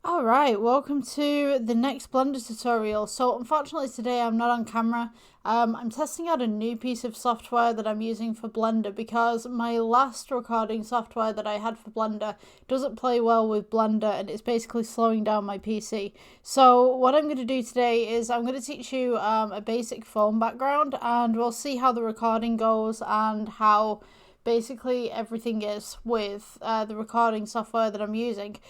Alright, welcome to the next Blender tutorial. So unfortunately today I'm not on camera. I'm testing out a new piece of software that I'm using for Blender because my last recording software that I had for Blender doesn't play well with Blender and it's basically slowing down my PC. So what I'm going to do today is I'm going to teach you a basic phone background and we'll see how the recording goes and how basically everything is with the recording software that I'm using.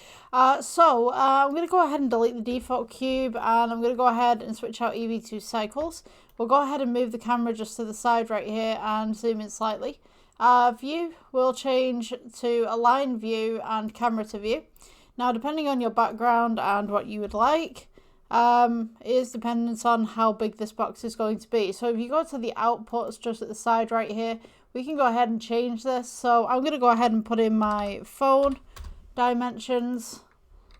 So I'm going to go ahead and delete the default cube and I'm going to go ahead and switch out EV2 cycles. We'll go ahead and move the camera just to the side right here and zoom in slightly. View will change to align view and camera to view. Now depending on your background and what you would like, is dependent on how big this box is going to be. So if you go to the outputs just at the side right here, we can go ahead and change this. So I'm going to go ahead and put in my phone dimensions.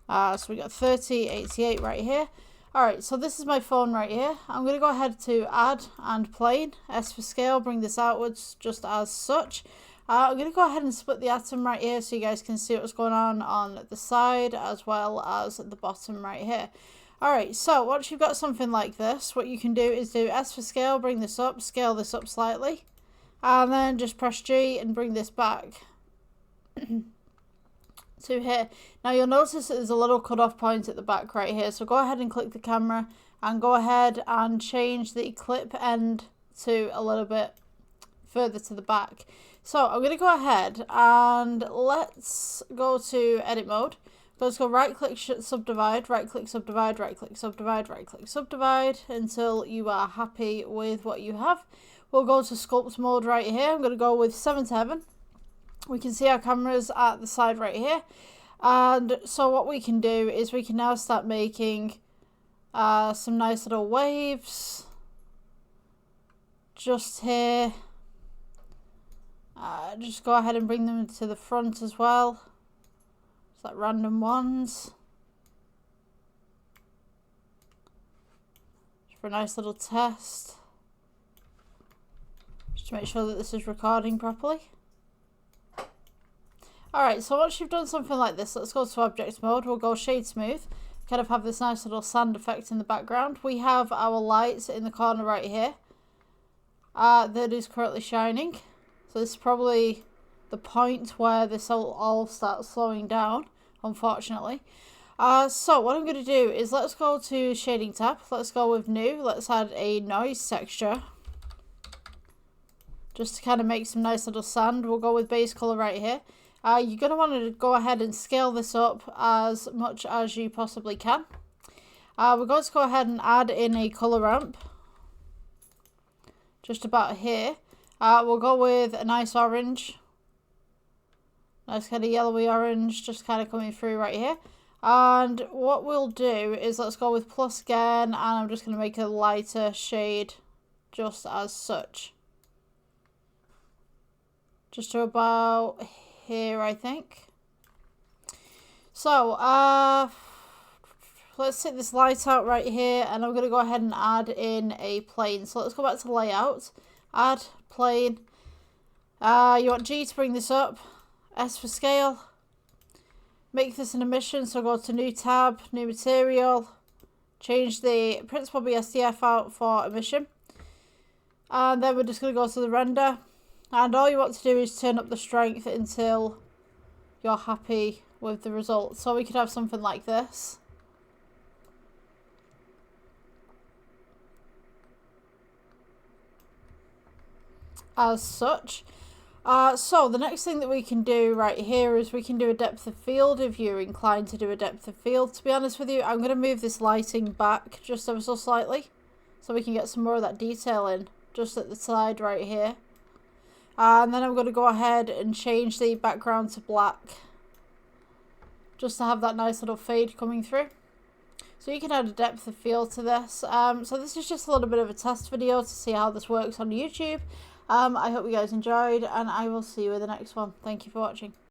So we got 3088 right here. Alright, so this is my phone right here. I'm going to go ahead to add and plane. S for scale, bring this outwards just as such. I'm going to go ahead and split the atom right here so you guys can see what's going on the side as well as at the bottom right here. Alright, so once you've got something like this, what you can do is do S for scale, bring this up, scale this up slightly. And then just press G and bring this back to here. Now you'll notice that there's a little cutoff point at the back right here. So go ahead and click the camera and go ahead and change the clip end to a little bit further to the back. So I'm going to go ahead and let's go to edit mode. Let's go right click subdivide, right click subdivide, right click subdivide, right click subdivide until you are happy with what you have. We'll go to sculpt mode right here. I'm going to go with 7 to heaven. We can see our cameras at the side right here. And so what we can do is we can now start making some nice little waves. Just here. Just go ahead and bring them to the front as well. It's like random ones. Just for a nice little test. To make sure that this is recording properly. Alright, so once you've done something like this, let's go to object mode. We'll go shade smooth. Kind of have this nice little sand effect in the background. We have our lights in the corner right here. That is currently shining. So this is probably the point where this will all start slowing down, unfortunately. So what I'm going to do is let's go to shading tab. Let's go with new. Let's add a noise texture. Just to kind of make some nice little sand. We'll go with base color right here. You're going to want to go ahead and scale this up as much as you possibly can. We're going to go ahead and add in a color ramp. Just about here. We'll go with a nice orange. Nice kind of yellowy orange just kind of coming through right here. And what we'll do is let's go with plus again. And I'm just going to make a lighter shade just as such. Just to about here, I think. So, let's take this light out right here, and I'm going to go ahead and add in a plane. So let's go back to layout, add plane. You want G to bring this up, S for scale. Make this an emission, so go to new tab, new material. Change the principal BSDF out for emission. And then we're just going to go to the render. And all you want to do is turn up the strength until you're happy with the result. So we could have something like this. As such. So the next thing that we can do right here is we can do a depth of field if you're inclined to do a depth of field. To be honest with you, I'm going to move this lighting back just ever so slightly so we can get some more of that detail in just at the side right here. And then I'm going to go ahead and change the background to black. Just to have that nice little fade coming through. So you can add a depth of field to this. So this is just a little bit of a test video to see how this works on YouTube. I hope you guys enjoyed and I will see you in the next one. Thank you for watching.